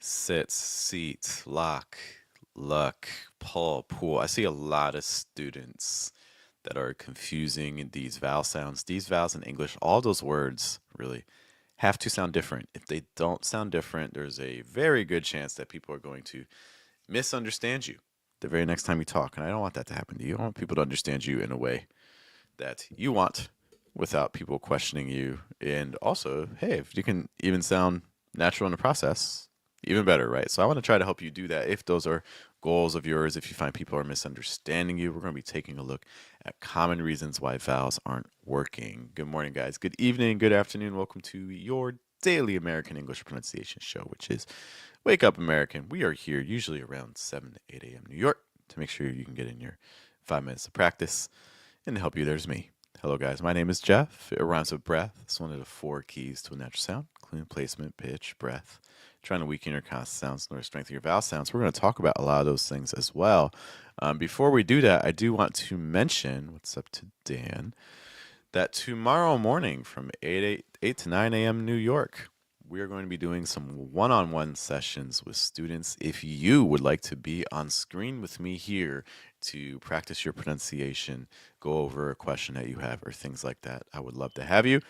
Sit, seat, lock, luck, pull, pool. I see a lot of students that are confusing these vowel sounds. These vowels in English, all those words really have to sound different. If they don't sound different, there's a very good chance that people are going to misunderstand you the very next time you talk. And I don't want that to happen to you. I want people to understand you in a way that you want without people questioning you. And also, hey, if you can even sound natural in the process, even better, right? So I want to try to help you do that. If those are goals of yours, if you find people are misunderstanding you, we're going to be taking a look at common reasons why vowels aren't working. Good morning, guys. Good evening. Good afternoon. Welcome to your daily American English pronunciation show, which is Wake Up American. We are here usually around 7 to 8 a.m. New York to make sure you can get in your 5 minutes of practice. And to help you, there's me. Hello, guys. My name is Jeff. It rhymes with breath. It's one of the 4 keys to a natural sound: clean placement, pitch, breath. Trying to weaken your consonant sounds nor strengthen your vowel sounds. We're going to talk about a lot of those things as well. Before we do that, I do want to mention, what's up to Dan, that tomorrow morning from 8 to 9 a.m. New York, we are going to be doing some one-on-one sessions with students. If you would like to be on screen with me here to practice your pronunciation, go over a question that you have or things like that, I would love to have you.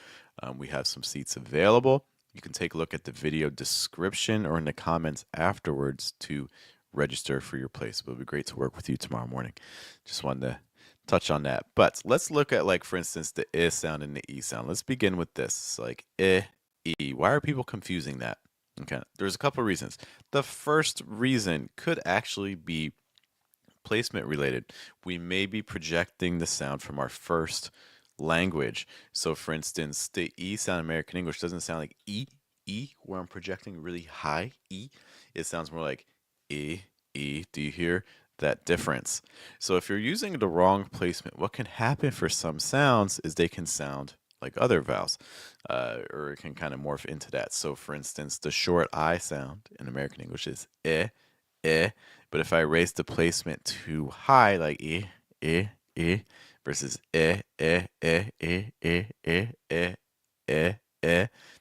We have some seats available. You can take a look at the video description or in the comments afterwards to register for your place. It'll be great to work with you tomorrow morning. Just wanted to touch on that. But let's look at, like, for instance, the I sound and the E sound. Let's begin with this, like I, E. Why are people confusing that? Okay, there's a couple reasons. The first reason could actually be placement related. We may be projecting the sound from our first language. So, for instance, the E sound in American English doesn't sound like E, where I'm projecting really high E. It sounds more like E. Do you hear that difference? So, if you're using the wrong placement, what can happen for some sounds is they can sound like other vowels, or it can kind of morph into that. So, for instance, the short I sound in American English is eh. But if I raise the placement too high, like versus you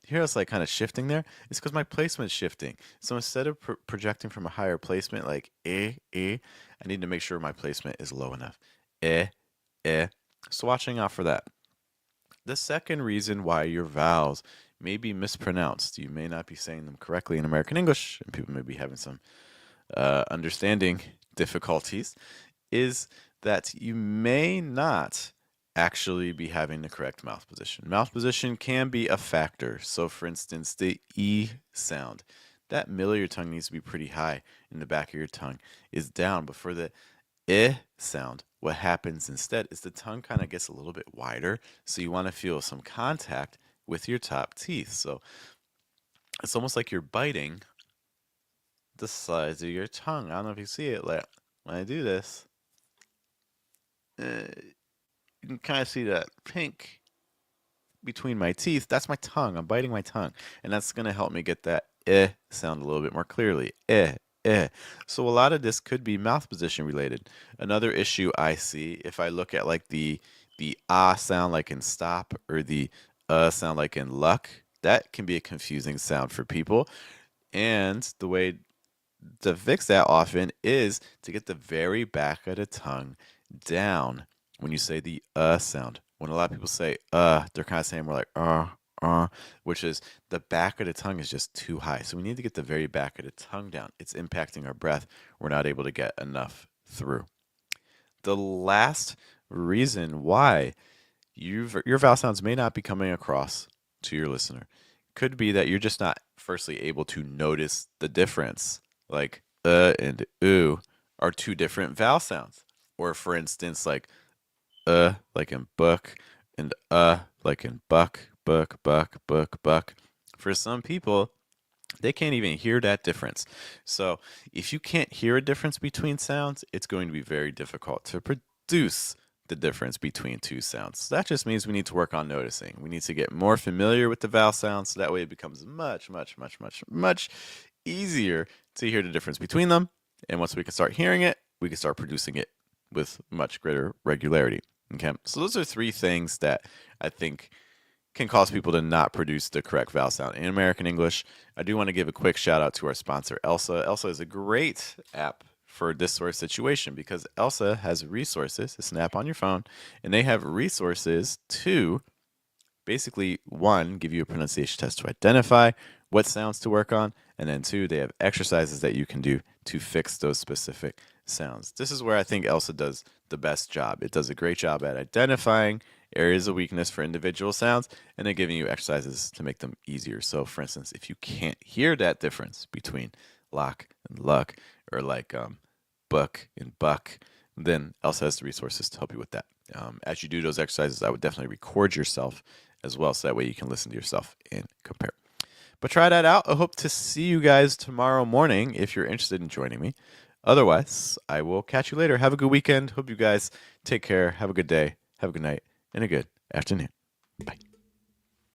hear us like kind of shifting there? It's because my placement's shifting. So instead of projecting from a higher placement, like I need to make sure my placement is low enough. Eh. So watching out for that. The second reason why your vowels may be mispronounced, you may not be saying them correctly in American English, and people may be having some understanding difficulties, is that you may not actually be having the correct mouth position. Mouth position can be a factor. So, for instance, the E sound, that middle of your tongue needs to be pretty high, and the back of your tongue is down. But for the I sound, what happens instead is the tongue kind of gets a little bit wider. So, you want to feel some contact with your top teeth. So, it's almost like you're biting the sides of your tongue. I don't know if you see it. Like when I do this, you can kind of see that pink between my teeth. That's my tongue. I'm biting my tongue, and that's gonna help me get that sound a little bit more clearly. So a lot of this could be mouth position related. Another issue I see if I look at like the ah sound like in stop or the sound like in luck, that can be a confusing sound for people. And the way to fix that often is to get the very back of the tongue down when you say the sound. When a lot of people say they're kind of saying more like which is the back of the tongue is just too high. So we need to get the very back of the tongue down. It's impacting our breath. We're not able to get enough through. The last reason why your vowel sounds may not be coming across to your listener could be that you're just not firstly able to notice the difference. Like and oo are two different vowel sounds. Or for instance, like in book and like in buck, buck. For some people, they can't even hear that difference. So if you can't hear a difference between sounds, it's going to be very difficult to produce the difference between two sounds. So that just means we need to work on noticing. We need to get more familiar with the vowel sounds so that way it becomes much easier to hear the difference between them. And once we can start hearing it, we can start producing it with much greater regularity. Okay, so those are 3 things that I think can cause people to not produce the correct vowel sound in American English. I do want to give a quick shout out to our sponsor, Elsa. Elsa is a great app for this sort of situation because Elsa has resources. It's an app on your phone, and they have resources to basically, one, give you a pronunciation test to identify what sounds to work on, and then two, they have exercises that you can do to fix those specific sounds. This is where I think Elsa does the best job. It does a great job at identifying areas of weakness for individual sounds and then giving you exercises to make them easier. So, for instance, if you can't hear that difference between lock and luck, or like book and buck, then Elsa has the resources to help you with that. As you do those exercises, I would definitely record yourself as well, so that way you can listen to yourself and compare. But try that out. I hope to see you guys tomorrow morning if you're interested in joining me. Otherwise, I will catch you later. Have a good weekend. Hope you guys take care. Have a good day. Have a good night and a good afternoon. Bye.